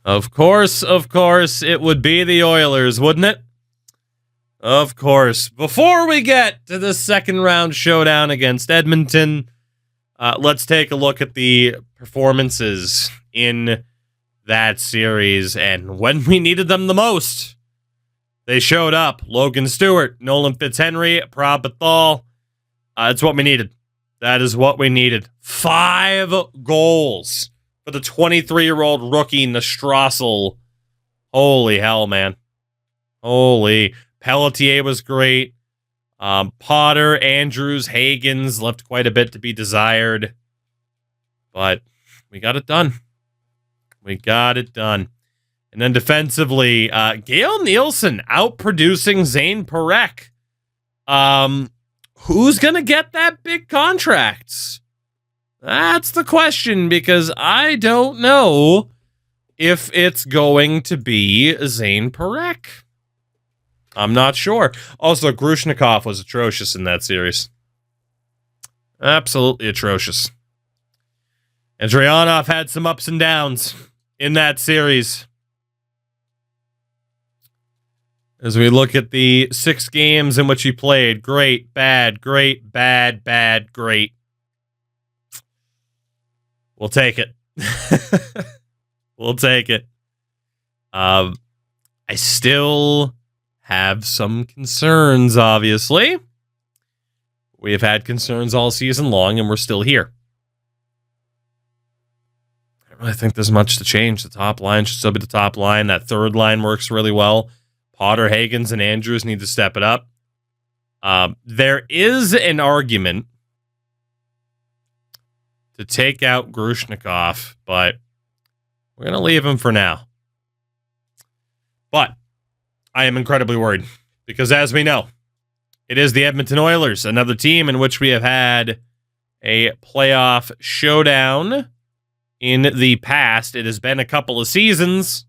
Of course, it would be the Oilers, wouldn't it? Of course. Before we get to the second round showdown against Edmonton, let's take a look at the performances in that series and when we needed them the most. They showed up. Logan Stewart, Nolan Fitzhenry, Prab Bathal. It's what we needed. That is what we needed. 5 goals for the 23-year-old rookie Nestrassel. Holy hell, man. Holy. Pelletier was great. Potter, Andrews, Hagens left quite a bit to be desired. But we got it done. We got it done. And then defensively, Gail Nielsen outproducing Zane Parekh. Who's going to get that big contract? That's the question, because I don't know if it's going to be Zane Parekh. I'm not sure. Also, Grushnikov was atrocious in that series. Absolutely atrocious. And Dryanov had some ups and downs in that series. As we look at the 6 games in which he played, great, bad, great, bad, bad, great. We'll take it. We'll take it. I still have some concerns, obviously. We have had concerns all season long, and we're still here. I don't really think there's much to change. The top line should still be the top line. That third line works really well. Potter, Hagens, and Andrews need to step it up. There is an argument to take out Grushnikov, but we're going to leave him for now. But I am incredibly worried because, as we know, it is the Edmonton Oilers, another team in which we have had a playoff showdown in the past. It has been a couple of seasons,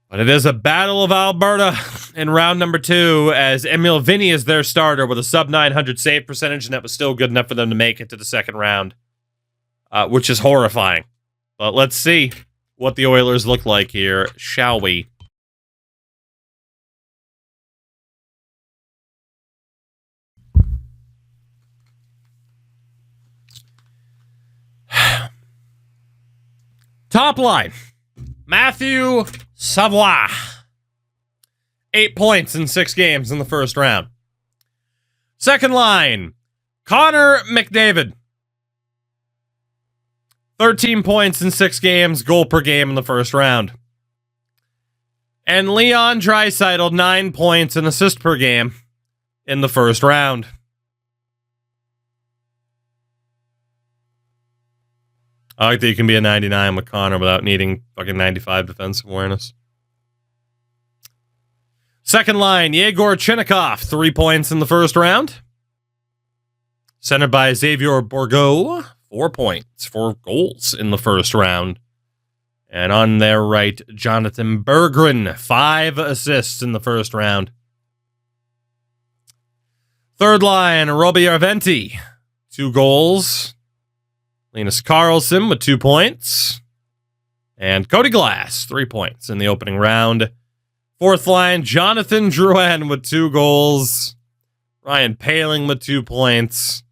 but it is a battle of Alberta in round number 2 as Emil Vinny is their starter with a sub-900 save percentage, and that was still good enough for them to make it to the second round, which is horrifying. But let's see what the Oilers look like here, shall we? Top line, Matthew Savoie. 8 points in 6 games in the first round. Second line, Connor McDavid. 13 points in 6 games, goal per game in the first round. And Leon Draisaitl, 9 points and assist per game in the first round. I like that you can be a 99 with Connor without needing fucking 95 defensive awareness. Second line, Yegor Chinnikov, 3 points in the first round. Centered by Xavier Bourgault, 4 points, 4 goals in the first round. And on their right, Jonathan Berggren, 5 assists in the first round. Third line, Robbie Arventi, 2 goals. Linus Karlsson with 2 points. And Cody Glass, 3 points in the opening round. Fourth line, Jonathan Drouin with 2 goals. Ryan Poehling with 2 points.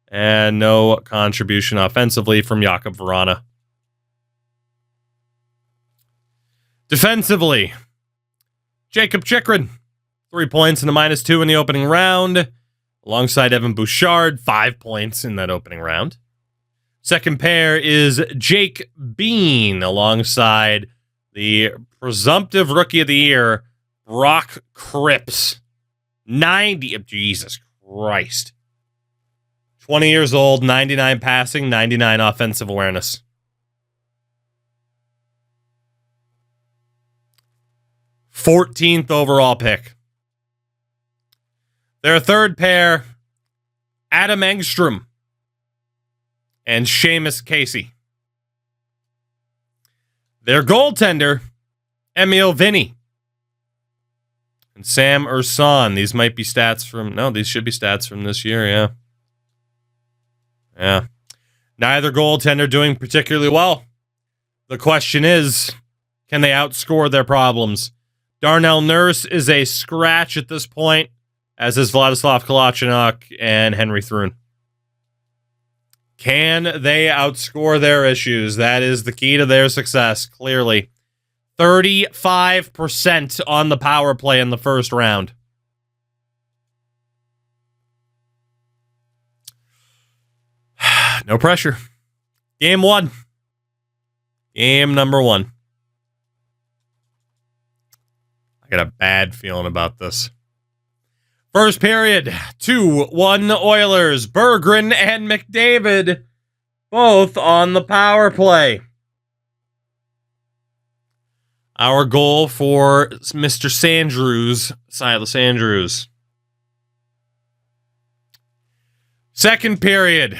And no contribution offensively from Jakub Vrana. Defensively, Jacob Chychrun, 3 points and a -2 in the opening round. Alongside Evan Bouchard, 5 points in that opening round. Second pair is Jake Bean alongside the presumptive Rookie of the Year, Brock Cripps. 90, Jesus Christ. 20 years old, 99 passing, 99 offensive awareness. #14th overall pick. Their third pair, Adam Engstrom and Seamus Casey. Their goaltender, Emil Vinny and Sam Urson. These might be stats from... No, these should be stats from this year, yeah. Yeah. Neither goaltender doing particularly well. The question is, can they outscore their problems? Darnell Nurse is a scratch at this point, as is Vladislav Kalachnikov and Henry Thrun. Can they outscore their issues? That is the key to their success, clearly. 35% on the power play in the first round. No pressure. Game 1. Game number 1. I got a bad feeling about this. First period, 2-1 Oilers. Berggren and McDavid both on the power play. Our goal for Mr. Sandrews, Silas Andrews. Second period.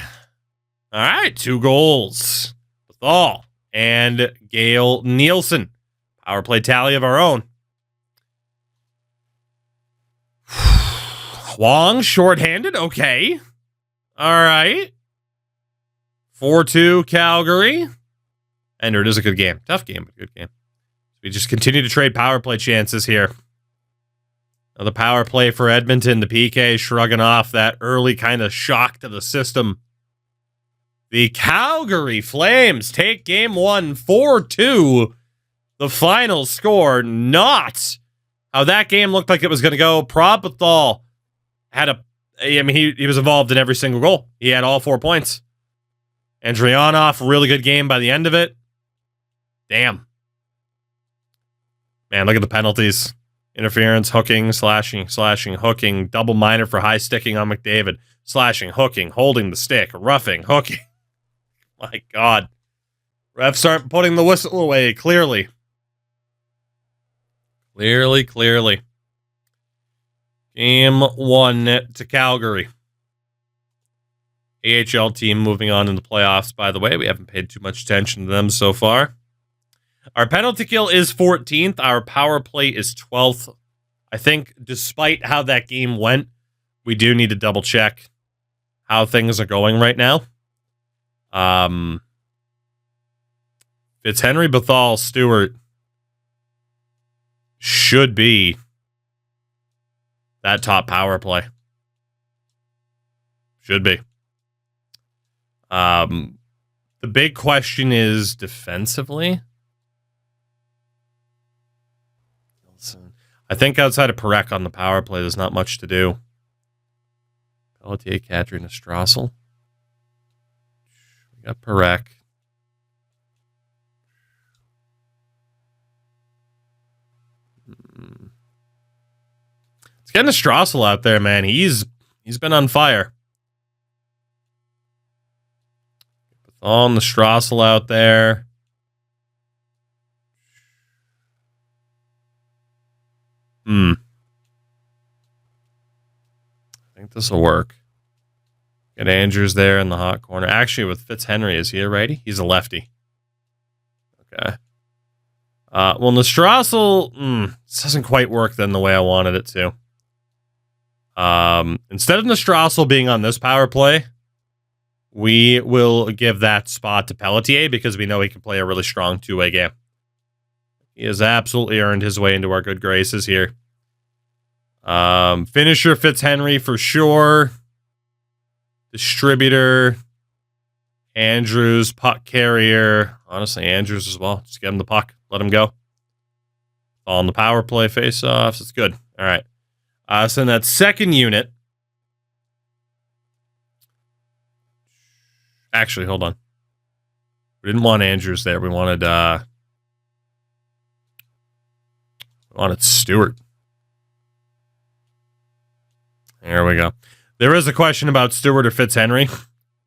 All right, 2 goals. Bethal and Gale Nielsen. Power play tally of our own. Huang, shorthanded. Okay. All right. 4-2 Calgary. And it is a good game. Tough game, but good game. We just continue to trade power play chances here. Another power play for Edmonton. The PK shrugging off that early kind of shock to the system. The Calgary Flames take game 1, 4-2. The final score, not how that game looked like it was going to go. Propethal had he was involved in every single goal. He had all 4 points. Andrianov, really good game by the end of it. Damn. Man, look at the penalties. Interference, hooking, slashing, hooking, double minor for high sticking on McDavid. Slashing, hooking, holding the stick, roughing, hooking. My God. Refs aren't putting the whistle away, clearly. Clearly. Game 1 to Calgary. AHL team moving on in the playoffs, by the way. We haven't paid too much attention to them so far. Our penalty kill is 14th. Our power play is 12th. I think despite how that game went, we do need to double check how things are going right now. Fitzhenry, Bethal, Stewart should be that top power play. Should be. The big question is defensively. I think outside of Parekh on the power play, there's not much to do. Pelletier, Kadri, and Strassel. We got Parekh. Let's get Strassel out there, man. He's been on fire. On the Strassel out there. I think this will work. Get Andrews there in the hot corner. Actually, with Fitzhenry, is he a righty? He's a lefty. Okay. Well, Strassel, this doesn't quite work then the way I wanted it to. Instead of Strassel being on this power play, we will give that spot to Pelletier because we know he can play a really strong two-way game. He has absolutely earned his way into our good graces here. Finisher, Fitzhenry for sure. Distributor, Andrews, puck carrier. Honestly, Andrews as well. Just get him the puck. Let him go. On the power play face-offs. It's good. All right. So in that second unit. Actually, hold on. We didn't want Andrews there. We wanted Stewart. There we go. There is a question about Stewart or Fitzhenry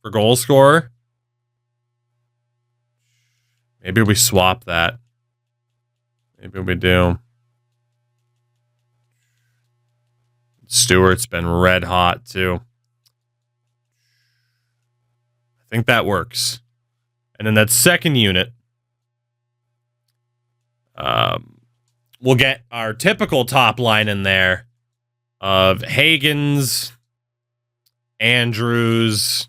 for goal scorer. Maybe we swap that. Maybe we do. Stewart's been red hot too. I think that works. And in that second unit, we'll get our typical top line in there of Hagens, Andrews,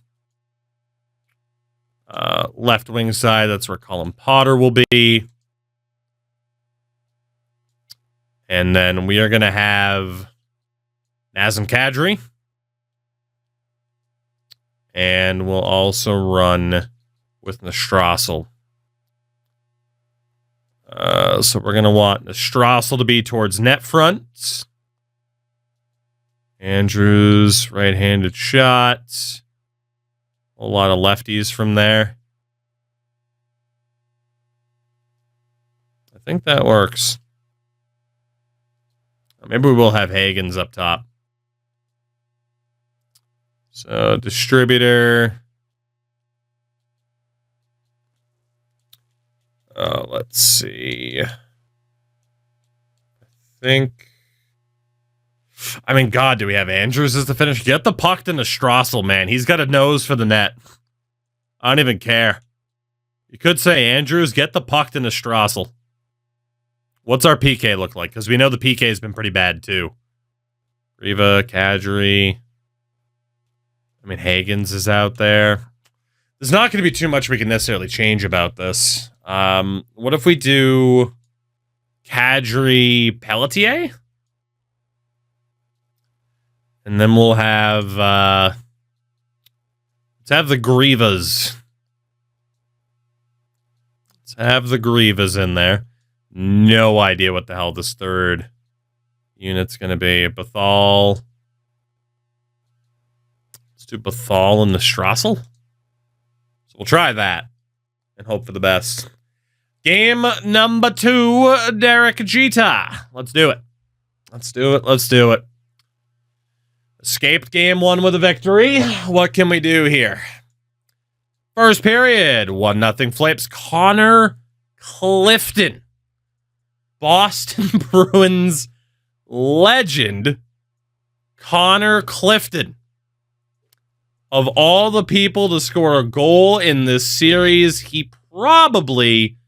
Left wing side, that's where Colin Potter will be. And then we are going to have Nazem Kadri. And we'll also run with Nestrassel. So we're going to want Nestrassel to be towards net front. Andrews, right-handed shot. A lot of lefties from there. I think that works. Maybe we will have Hagens up top. So, distributor. Let's see. God, do we have Andrews as the finish? Get the puck to Nestrassel, man. He's got a nose for the net. I don't even care. You could say Andrews, get the puck to Nestrassel. What's our PK look like? Because we know the PK has been pretty bad, too. Riva, Kadri. Hagens is out there. There's not going to be too much we can necessarily change about this. What if we do Kadri, Pelletier? And then we'll have... let's have the Grivas. Let's have the Grivas in there. No idea what the hell this third unit's going to be. Bethal. Let's do Bethal and Nestrassel. So we'll try that and hope for the best. Game number 2, Derek Jeter. Let's do it. Let's do it. Escaped game 1 with a victory. What can we do here? First period, 1-0 Flames. Connor Clifton. Boston Bruins legend Connor Clifton. Of all the people to score a goal in this series, he probably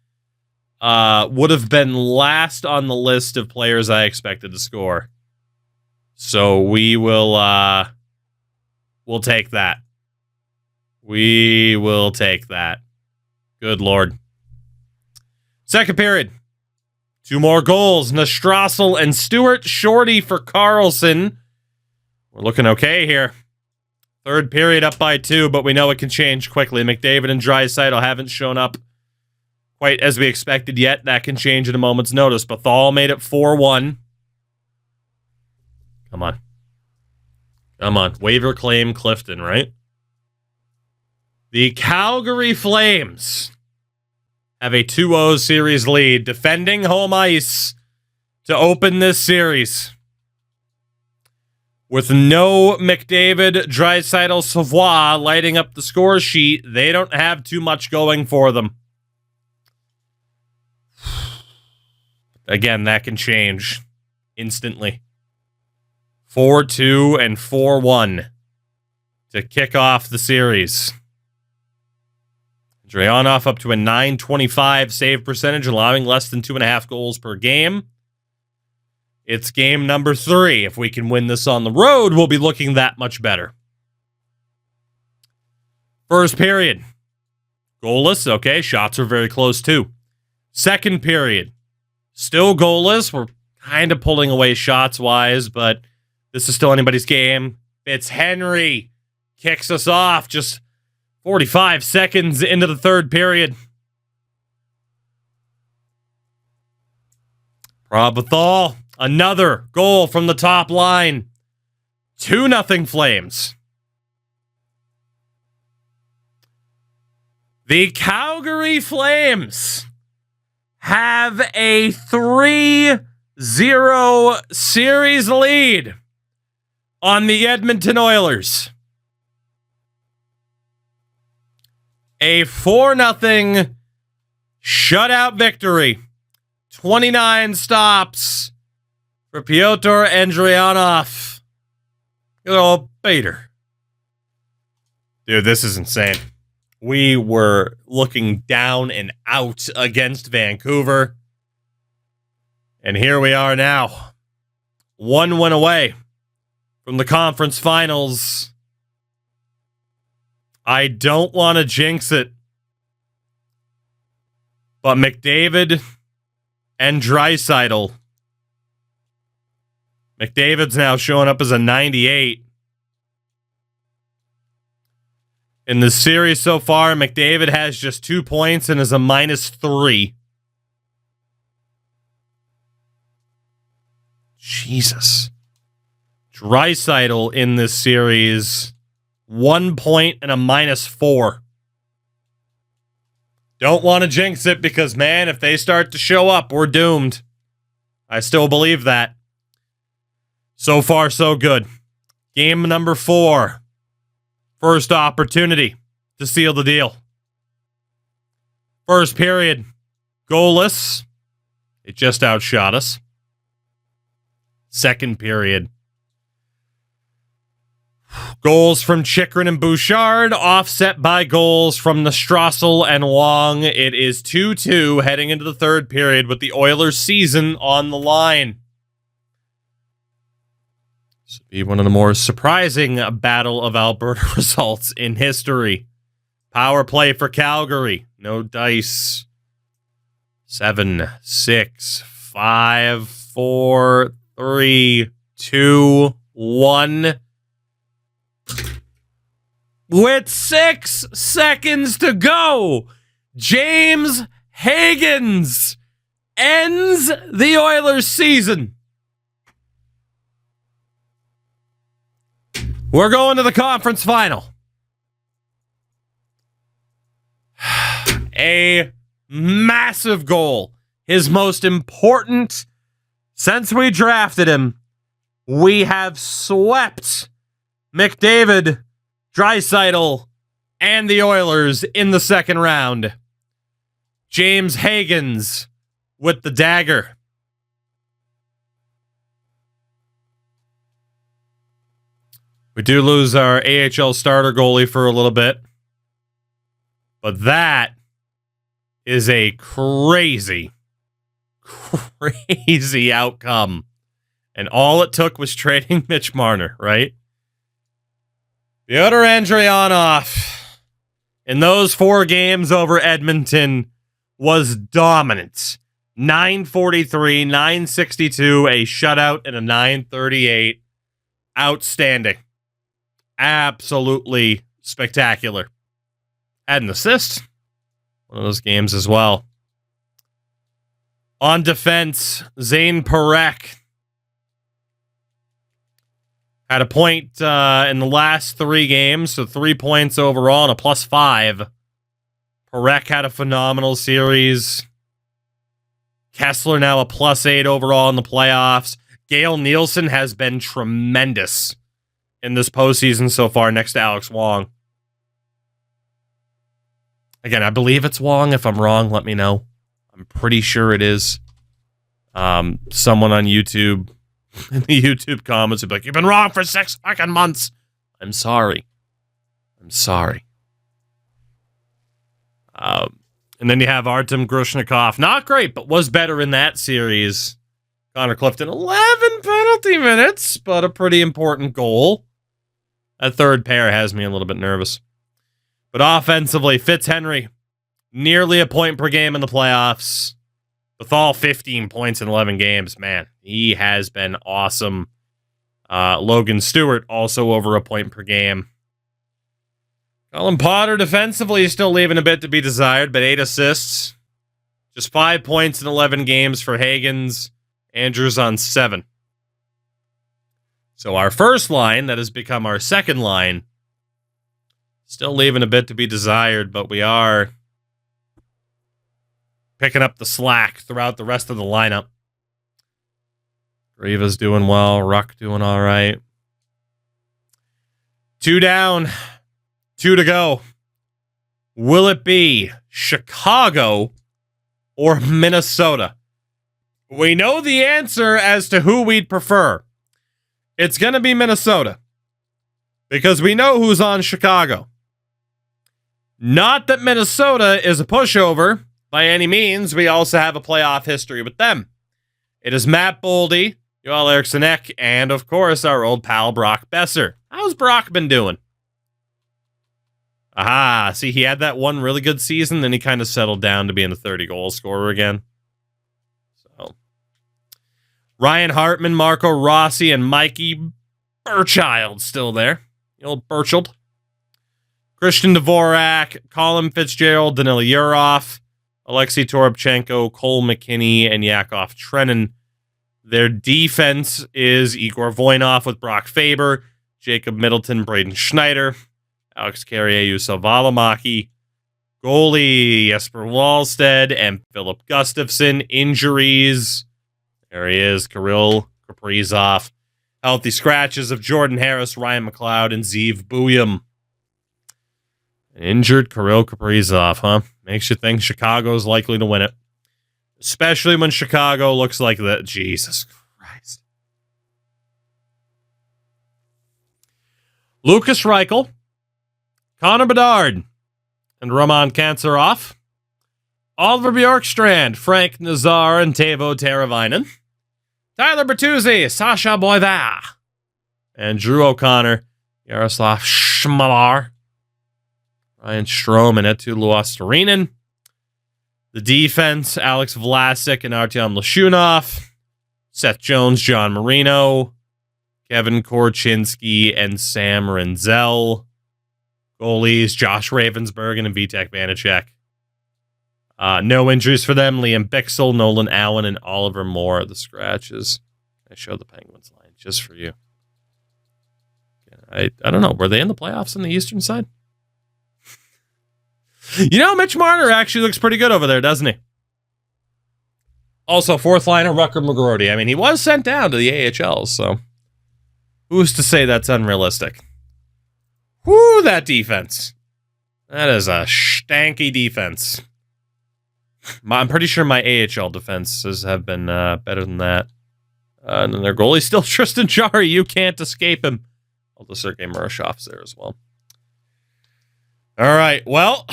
would have been last on the list of players I expected to score. So we will we'll take that. We will take that. Good Lord. Second period. 2 more goals. Nestrassel and Stewart. Shorty for Carlson. We're looking okay here. Third period up by 2, but we know it can change quickly. McDavid and Draisaitl haven't shown up quite as we expected yet. That can change at a moment's notice. Bethal made it 4-1. Come on. Come on. Waiver claim Clifton, right? The Calgary Flames have a 2-0 series lead, defending home ice to open this series. With no McDavid, Draisaitl, Savoie lighting up the score sheet, they don't have too much going for them. Again, that can change instantly. 4-2 and 4-1 to kick off the series. Drayanoff up to a .925 save percentage, allowing less than 2.5 goals per game. It's game number 3. If we can win this on the road, we'll be looking that much better. First period. Goalless. Okay, shots are very close too. Second period. Still goalless. We're kind of pulling away shots-wise, but this is still anybody's game. Fitzhenry kicks us off just 45 seconds into the third period. Bethal, another goal from the top line. 2-0 Flames. The Calgary Flames have a 3-0 series lead on the Edmonton Oilers. A 4-0 shutout victory. 29 stops for Pyotr Andrianov. Good old Peter. Dude, this is insane. We were looking down and out against Vancouver. And here we are now. 1 win away from the conference finals. I don't want to jinx it, But McDavid and Draisaitl. McDavid's now showing up as a 98. In the series so far, McDavid has just 2 points and is a -3. Jesus. Draisaitl in this series, 1 point and a -4. Don't want to jinx it because, man, if they start to show up, we're doomed. I still believe that. So far, so good. Game number 4. First opportunity to seal the deal. First period, goalless. It just outshot us. Second period, goals from Chychrun and Bouchard, offset by goals from Strassel and Wong. It is 2-2 heading into the third period with the Oilers' season on the line. This will be one of the more surprising Battle of Alberta results in history. Power play for Calgary. No dice. 7, 6, 5, 4, 3, 2, 1. With 6 seconds to go, James Higgins ends the Oilers season. We're going to the conference final. A massive goal. His most important since we drafted him. We have swept McDavid, Draisaitl, and the Oilers in the second round. James Higgins with the dagger. We do lose our AHL starter goalie for a little bit. But that is a crazy outcome. And all it took was trading Mitch Marner, right? Fyodor Andrianov in those 4 games over Edmonton was dominant. 943, 962, a shutout, and a 938. Outstanding. Absolutely spectacular. Had an assist. One of those games as well. On defense, Zane Parekh had a point in the last 3 games, so 3 points overall and a +5. Parekh had a phenomenal series. Kessler now a +8 overall in the playoffs. Gale Nielsen has been tremendous in this postseason so far next to Alex Wong. Again, I believe it's Wong. If I'm wrong, let me know. I'm pretty sure it is. Someone on YouTube, in the YouTube comments, would be like, "You've been wrong for 6 fucking months." I'm sorry. And then you have Artem Grushnikov. Not great, but was better in that series. Connor Clifton, 11 penalty minutes, but a pretty important goal. That third pair has me a little bit nervous. But offensively, Fitzhenry, nearly a point per game in the playoffs. Bethal, 15 points in 11 games. Man, he has been awesome. Logan Stewart, also over a point per game. Colin Potter, defensively, is still leaving a bit to be desired, but 8 assists. Just 5 points in 11 games for Higgins. Andrews on 7. So our first line, that has become our second line, still leaving a bit to be desired, but we are picking up the slack throughout the rest of the lineup. Riva's doing well. Ruck doing all right. 2 down. 2 to go. Will it be Chicago or Minnesota? We know the answer as to who we'd prefer. It's going to be Minnesota. Because we know who's on Chicago. Not that Minnesota is a pushover by any means. We also have a playoff history with them. It is Matt Boldy, Joel Eriksson Ek, and of course our old pal Brock Besser. How's Brock been doing? Aha, see, he had that one really good season, then he kind of settled down to being a 30-goal scorer again. So, Ryan Hartman, Marco Rossi, and Mikey Burchild still there. The old Burchild. Christian Dvorak, Colin Fitzgerald, Danila Yurov, Alexei Toropchenko, Cole McKinney, and Yakov Trenin. Their defense is Igor Voinov with Brock Faber, Jacob Middleton, Braden Schneider, Alex Carrier, Yusuf Valimaki, goalie Jesper Wallstead, and Philip Gustafsson. Injuries. There he is, Kirill Kaprizov. Healthy scratches of Jordan Harris, Ryan McLeod, and Zeev Buyam. An injured Kirill Kaprizov, huh? Makes you think Chicago's likely to win it. Especially when Chicago looks like that. Jesus Christ. Lucas Reichel, Connor Bedard, and Roman Kantsarov. Oliver Bjorkstrand, Frank Nazar, and Teuvo Teravainen. Tyler Bertuzzi, Sasha Boivin, and Drew O'Connor, Yaroslav Schmalar, Ryan Strome, and Eetu Luostarinen. The defense, Alex Vlasic and Artyom Lashunov, Seth Jones, John Marino, Kevin Korchinski, and Sam Renzel. Goalies, Josh Ravensbergen and Vitek Vanacek. No injuries for them. Liam Bixel, Nolan Allen, and Oliver Moore are the scratches. I showed the Penguins line just for you. I don't know. Were they in the playoffs on the eastern side? You know, Mitch Marner actually looks pretty good over there, doesn't he? Also, fourth liner, Rutger McGroarty. I mean, he was sent down to the AHL, so who's to say that's unrealistic? Whoo, that defense. That is a stanky defense. I'm pretty sure my AHL defenses have been better than that. And then their goalie's still Tristan Jarry. You can't escape him. Although Sergei Murashov's there as well. All right, well,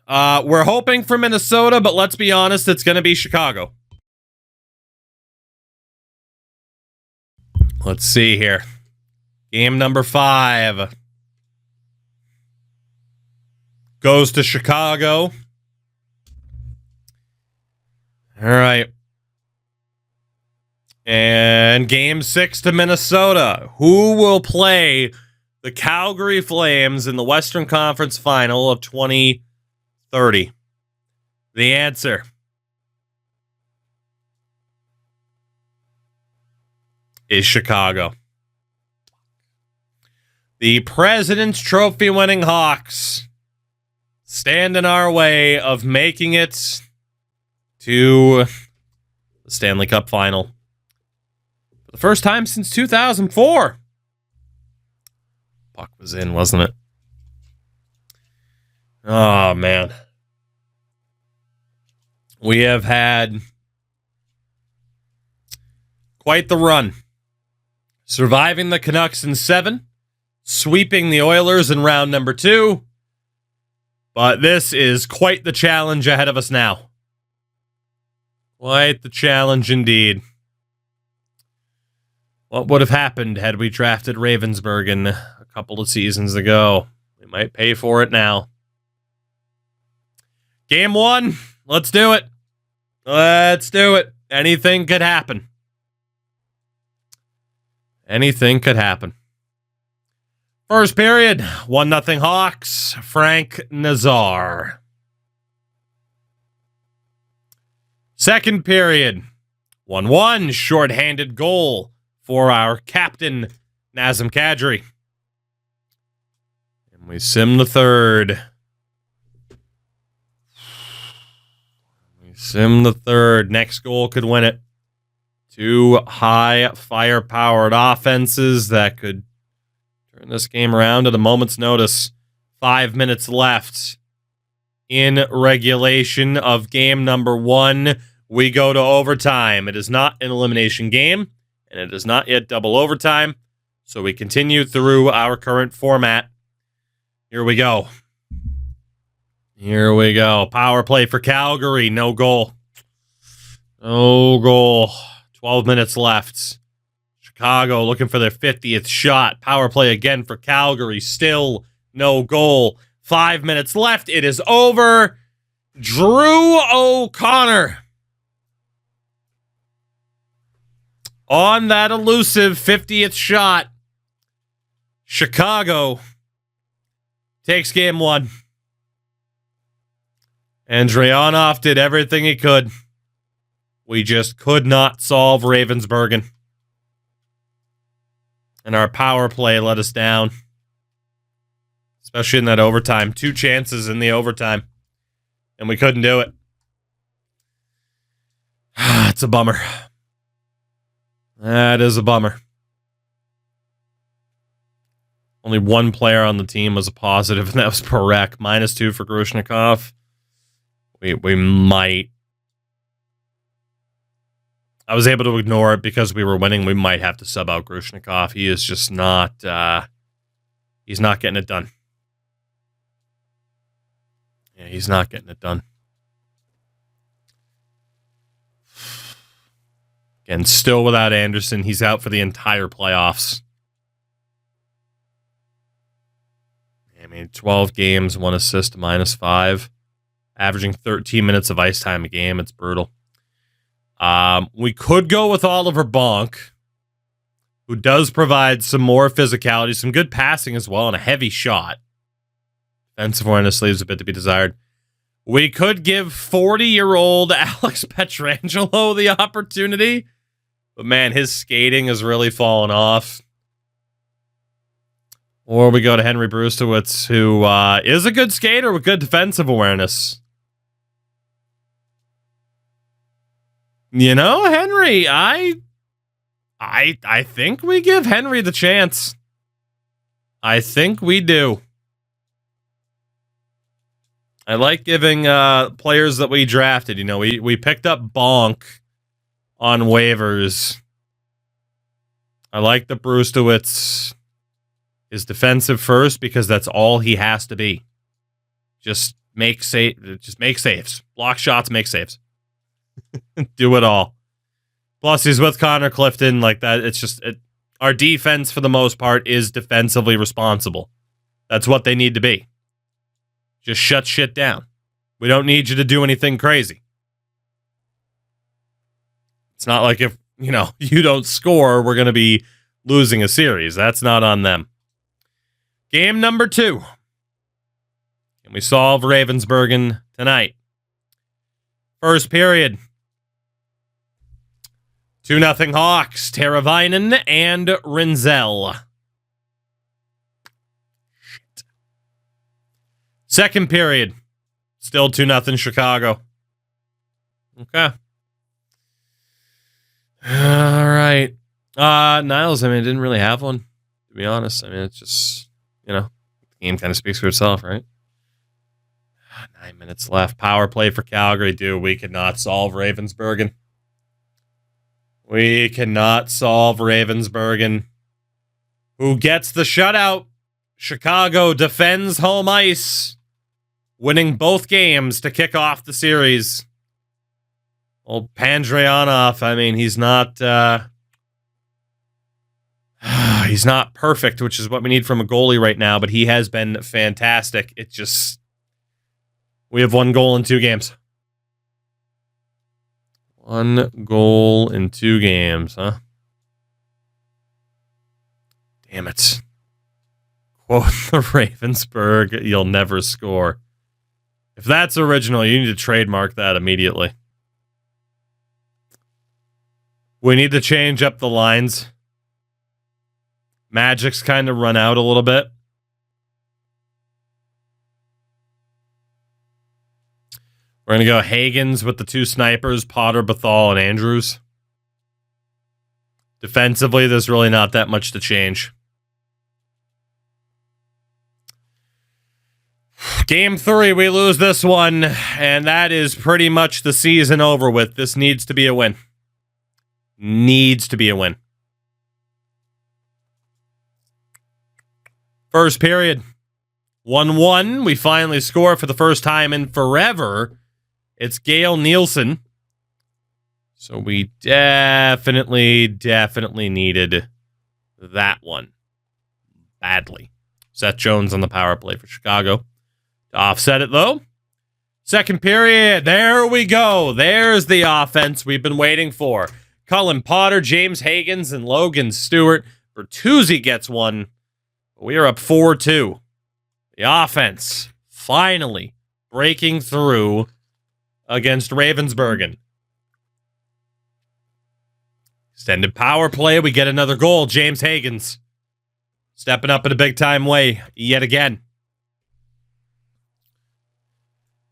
we're hoping for Minnesota, but let's be honest, it's going to be Chicago. Let's see here. Game number 5 goes to Chicago. All right. And game 6 to Minnesota. Who will play the Calgary Flames in the Western Conference Final of 2030? The answer is Chicago. The President's Trophy winning Hawks stand in our way of making it to the Stanley Cup Final for the first time since 2004. Puck was in, wasn't it? Oh, man. We have had quite the run. Surviving the Canucks in 7, sweeping the Oilers in round number 2. But this is quite the challenge ahead of us now. Quite the challenge indeed. What would have happened had we drafted Ravensbergen a couple of seasons ago? We might pay for it now. Game 1. Let's do it. Let's do it. Anything could happen. Anything could happen. First period, 1-0 Hawks. Frank Nazar. Second period, 1-1, shorthanded goal for our captain, Nazem Kadri. And we sim the third. Next goal could win it. 2 high fire-powered offenses that could turn this game around at a moment's notice. 5 minutes left in regulation of game number 1. We go to overtime. It is not an elimination game, and it is not yet double overtime. So we continue through our current format. Here we go. Power play for Calgary. No goal. 12 minutes left. Chicago looking for their 50th shot. Power play again for Calgary. Still no goal. 5 minutes left. It is over. Drew O'Connor on that elusive 50th shot. Chicago takes game one. Andrianov did everything he could. We just could not solve Ravensburgen. And our power play let us down. Especially in that overtime. 2 chances in the overtime. And we couldn't do it. It's a bummer. That is a bummer. Only one player on the team was a positive, and that was Parekh. -2 for Grushnikov. We might. I was able to ignore it because we were winning. We might have to sub out Grushnikov. He is just not... he's not getting it done. Yeah, he's not getting it done. Again, still without Anderson. He's out for the entire playoffs. I mean, 12 games, 1 assist, -5. Averaging 13 minutes of ice time a game. It's brutal. We could go with Oliver Bonk, who does provide some more physicality, some good passing as well, and a heavy shot. Defensive awareness leaves a bit to be desired. We could give 40-year-old Alex Pietrangelo the opportunity, but man, his skating has really fallen off. Or we go to Henry Brustowitz, who is a good skater with good defensive awareness. You know, Henry, I think we give Henry the chance. I think we do. I like giving players that we drafted. You know, we picked up Bonk on waivers. I like the Brustowitz is defensive first because that's all he has to be. Just make saves. Block shots, make saves. Do it all. Plus, he's with Connor Clifton like that. It's just our defense, for the most part, is defensively responsible. That's what they need to be. Just shut shit down. We don't need you to do anything crazy. It's not like if, you know, you don't score, we're going to be losing a series. That's not on them. Game number 2. Can we solve Ravensburgen tonight? First period. 2-0 Hawks. Teravainen and Rinzel. Shit. Second period. Still 2-0 Chicago. Okay. All right. Niles, I mean, didn't really have one, to be honest. I mean, it's just, you know, the game kind of speaks for itself, right? 9 minutes left. Power play for Calgary. Dude, we cannot solve Ravensburgen. We cannot solve Ravensburgen. Who gets the shutout? Chicago defends home ice, winning both games to kick off the series. Old Pandrianov, I mean, he's not perfect, which is what we need from a goalie right now, but he has been fantastic. It just... We have 1 goal in 2 games. 1 goal in 2 games, huh? Damn it. Quote the Ravensburg, you'll never score. If that's original, you need to trademark that immediately. We need to change up the lines. Magic's kind of run out a little bit. We're going to go Hagens with the 2 snipers, Potter, Bethal, and Andrews. Defensively, there's really not that much to change. Game 3, we lose this one, and that is pretty much the season over with. This needs to be a win. Needs to be a win. First period. 1-1. We finally score for the first time in forever. It's Gale Nielsen. So we definitely needed that one. Badly. Seth Jones on the power play for Chicago. Offset it, though. Second period. There we go. There's the offense we've been waiting for. Cullen Potter, James Higgins, and Logan Stewart. Bertuzzi gets one. We are up 4-2. The offense finally breaking through against Ravensburgen. Extended power play. We get another goal. James Higgins stepping up in a big-time way yet again.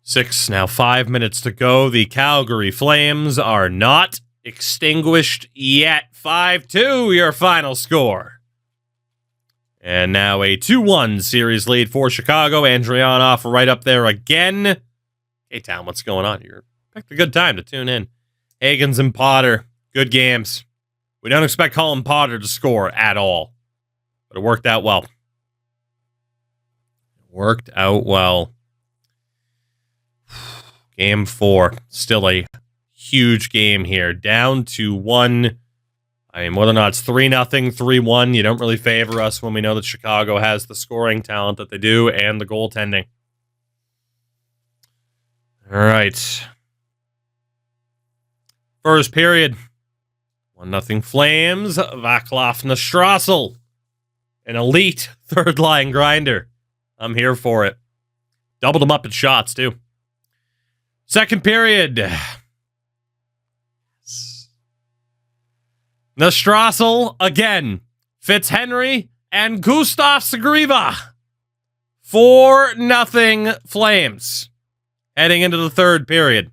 5 minutes to go. The Calgary Flames are not extinguished yet. 5-2, your final score. And now a 2-1 series lead for Chicago. Andrianoff right up there again. Hey, Town, what's going on? You're picked a good time to tune in. Higgins and Potter, good games. We don't expect Cullen Potter to score at all. But it worked out well. Game 4. Still a huge game here. Down to 1. I mean, whether or not it's 3-0, 3-1, you don't really favor us when we know that Chicago has the scoring talent that they do and the goaltending. All right. First period. 1-0 Flames. Vaclav Nastrassel. An elite third-line grinder. I'm here for it. Doubled him up in shots, too. Second period. Nastrassel again. Fitzhenry and Gustav Sagriva. 4-0 Flames. Heading into the third period.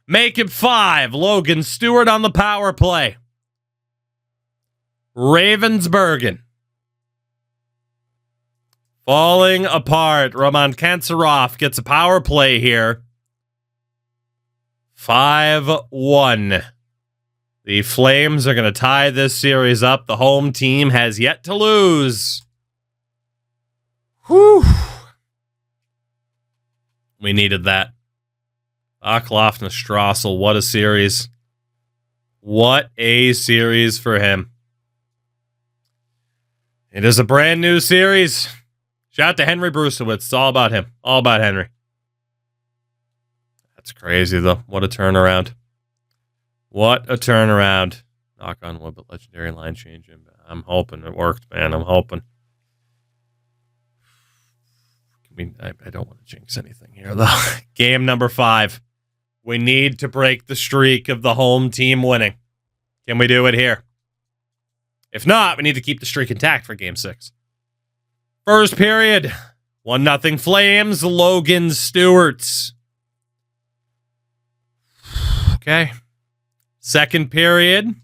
Make it 5. Logan Stewart on the power play. Ravensburgen. Falling apart. Roman Kantsarov gets a power play here. 5-1. The Flames are going to tie this series up. The home team has yet to lose. Whew. We needed that. Vaclav Nastrassel, what a series. What a series for him. It is a brand new series. Shout out to Henry Brucewitz. It's all about him. All about Henry. That's crazy, though. What a turnaround. What a turnaround. Knock on wood, but legendary line change. I'm hoping it worked, man. I'm hoping. I don't want to jinx anything here, though. Game number 5. We need to break the streak of the home team winning. Can we do it here? If not, we need to keep the streak intact for Game 6. First period. 1-0 Flames. Logan Stewart. Okay. Second period.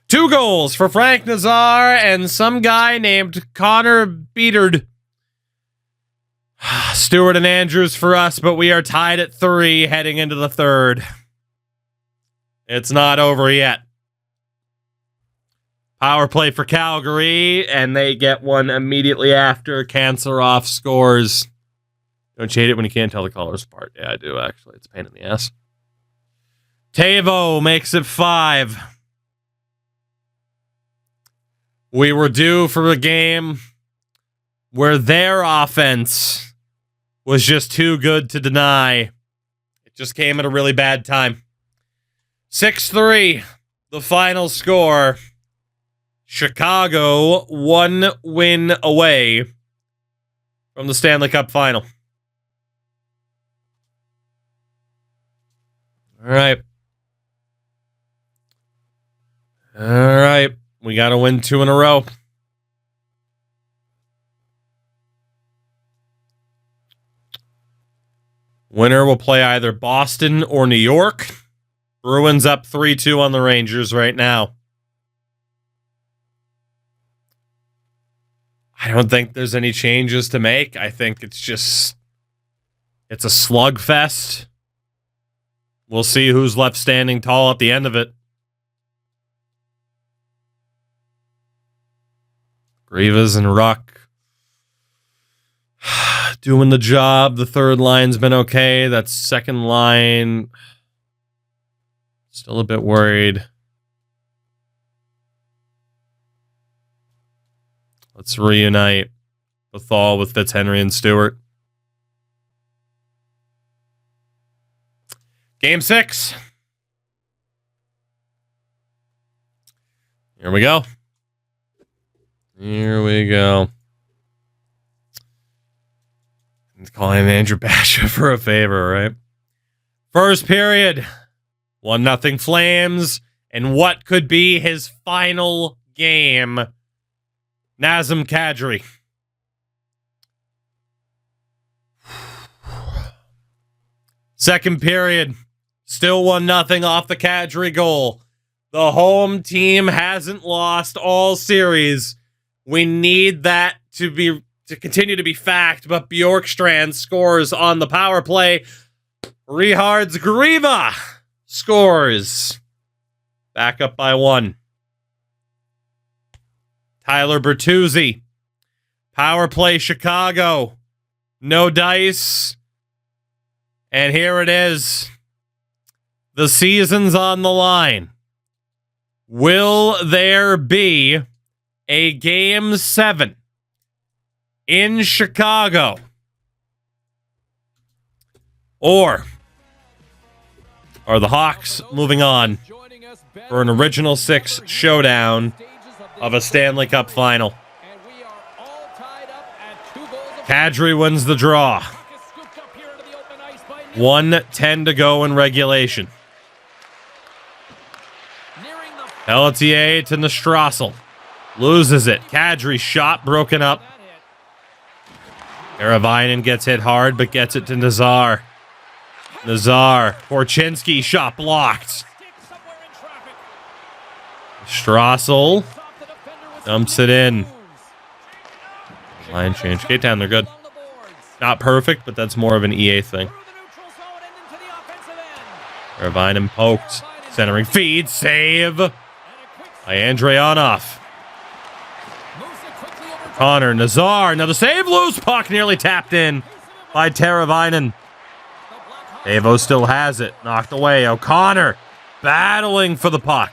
2 goals for Frank Nazar and some guy named Connor Beatard. Stewart and Andrews for us, but we are tied at 3 heading into the third. It's not over yet. Power play for Calgary, and they get one immediately after Kantsarov scores. Don't you hate it when you can't tell the colors apart? Yeah, I do, actually. It's a pain in the ass. Tavo makes it 5. We were due for a game where their offense was just too good to deny. It just came at a really bad time. 6-3, the final score. Chicago 1 win away from the Stanley Cup final. All right. We got to win 2 in a row. Winner will play either Boston or New York. Bruins up 3-2 on the Rangers right now. I don't think there's any changes to make. I think it's a slugfest. We'll see who's left standing tall at the end of it. Rivas and Ruck doing the job. The third line's been okay. That second line, still a bit worried. Let's reunite Bethal with Fitzhenry and Stewart. Game 6. Here we go. Here we go. Let's call him Andrew Basha for a favor, right? First period. 1-0 Flames. And what could be his final game? Nazem Kadri. Second period. Still 1-0 off the Kadri goal. The home team hasn't lost all series. We need that to continue to be fact, but Bjorkstrand scores on the power play. Richards Griva scores. Back up by 1. Tyler Bertuzzi. Power play Chicago. No dice. And here it is. The season's on the line. Will there be a Game 7 in Chicago? Or are the Hawks moving on for an Original Six showdown of a Stanley Cup final? Kadri wins the draw. 1:10 to go in regulation. Pelletier to Nestrassel. Loses it. Kadri shot broken up. Eravinen gets hit hard, but gets it to Nazar. Nazar. Korchinski shot blocked. Strassel dumps it in. Line change. K-Town, they're good. Not perfect, but that's more of an EA thing. Eravinen poked. Centering feed. Save by Andreanoff. Connor, Nazar, another save, loose puck, nearly tapped in by Teravainen. Avo still has it, knocked away. O'Connor battling for the puck.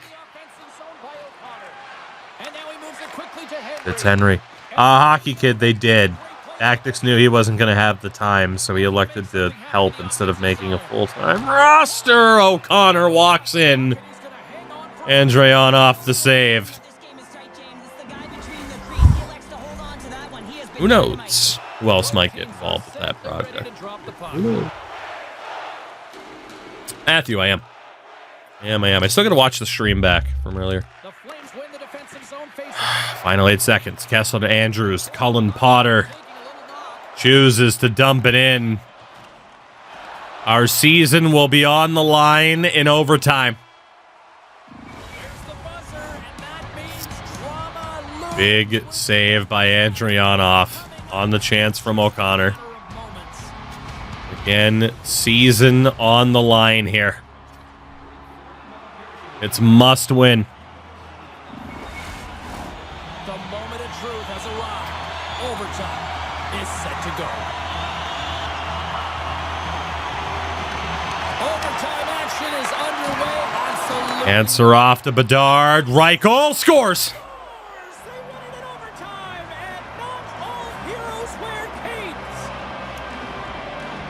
It's Henry. Hockey Kid, they did. Tactics knew he wasn't going to have the time, so he elected to help instead of making a full-time roster. O'Connor walks in. Andreanoff the save. Who knows who else might get involved with that project? Matthew, I am. I still got to watch the stream back from earlier. Final 8 seconds. Kessler to Andrews. Cullen Potter chooses to dump it in. Our season will be on the line in overtime. Big save by Andreanoff on the chance from O'Connor. Again, season on the line here. It's must win. The moment of truth has arrived. Overtime is set to go. Overtime action is underway. Absolutely. Answer off to Bedard. Reichel scores.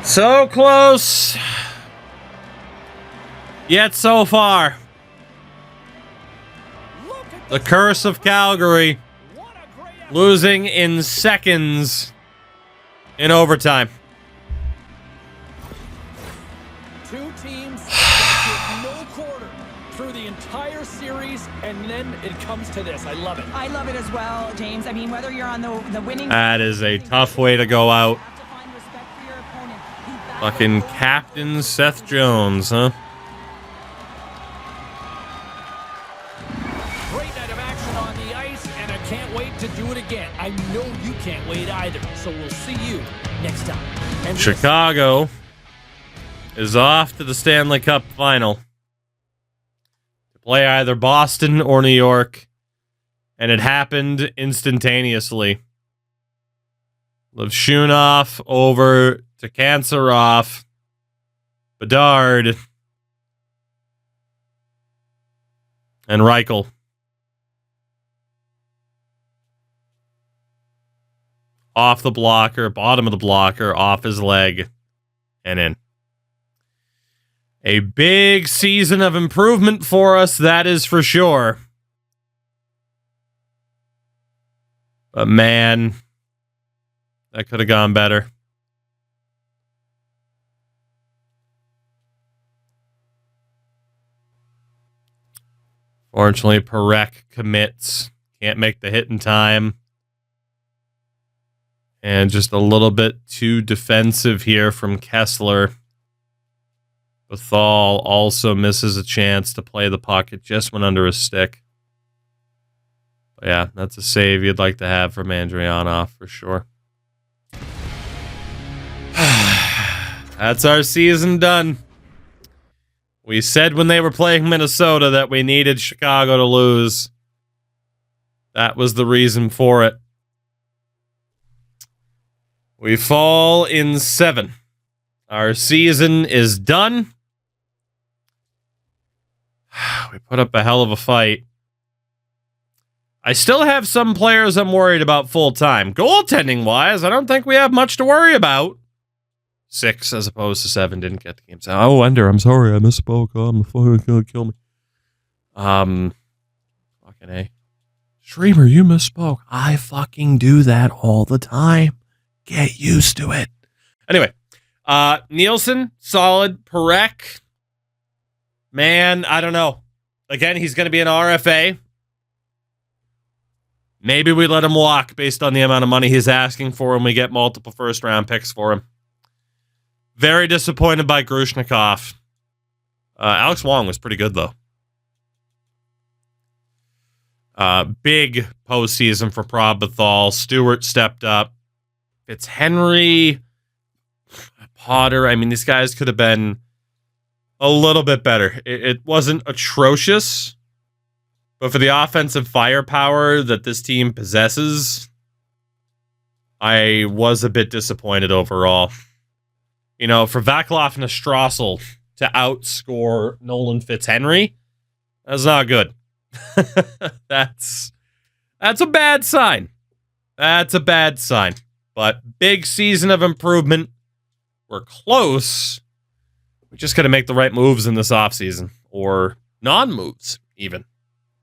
So close, yet so far. The curse of Calgary, losing in seconds in overtime. Two teams that get no quarter through the entire series, and then it comes to this. I love it. I love it as well, James. I mean, whether you're on the winning... That is a tough way to go out. Fucking Captain Seth Jones, huh? Great night of action on the ice, and I can't wait to do it again. I know you can't wait either, so we'll see you next time. And Chicago is off to the Stanley Cup final to play either Boston or New York, and it happened instantaneously. Levshunov over to Kanserov, Bedard, and Reichel. Off the blocker, bottom of the blocker, off his leg, and in. A big season of improvement for us, that is for sure. But man, that could have gone better. Fortunately, Parekh commits. Can't make the hit in time. And just a little bit too defensive here from Kessler. Bethal also misses a chance to play the puck. It just went under his stick. But yeah, that's a save you'd like to have from Andrianov for sure. That's our season done. We said when they were playing Minnesota that we needed Chicago to lose. That was the reason for it. We fall in 7. Our season is done. We put up a hell of a fight. I still have some players I'm worried about full-time. Goaltending-wise, I don't think we have much to worry about. 6 as opposed to 7 didn't get the game. Oh, Ender, I'm sorry, I misspoke. Oh, I'm fucking gonna kill me. Fucking A. Streamer, you misspoke. I fucking do that all the time. Get used to it. Anyway, Nielsen, solid. Parekh, man, I don't know. Again, he's going to be an RFA. Maybe we let him walk based on the amount of money he's asking for and we get multiple first-round picks for him. Very disappointed by Grushnikov. Alex Wong was pretty good, though. Big postseason for Bethal. Stewart stepped up. Fitzhenry, Potter. I mean, these guys could have been a little bit better. It wasn't atrocious, but for the offensive firepower that this team possesses, I was a bit disappointed overall. You know, for Vaclav and Strassel to outscore Nolan Fitzhenry, that's not good. That's a bad sign. That's a bad sign. But big season of improvement. We're close. We just got to make the right moves in this offseason. Or non-moves, even.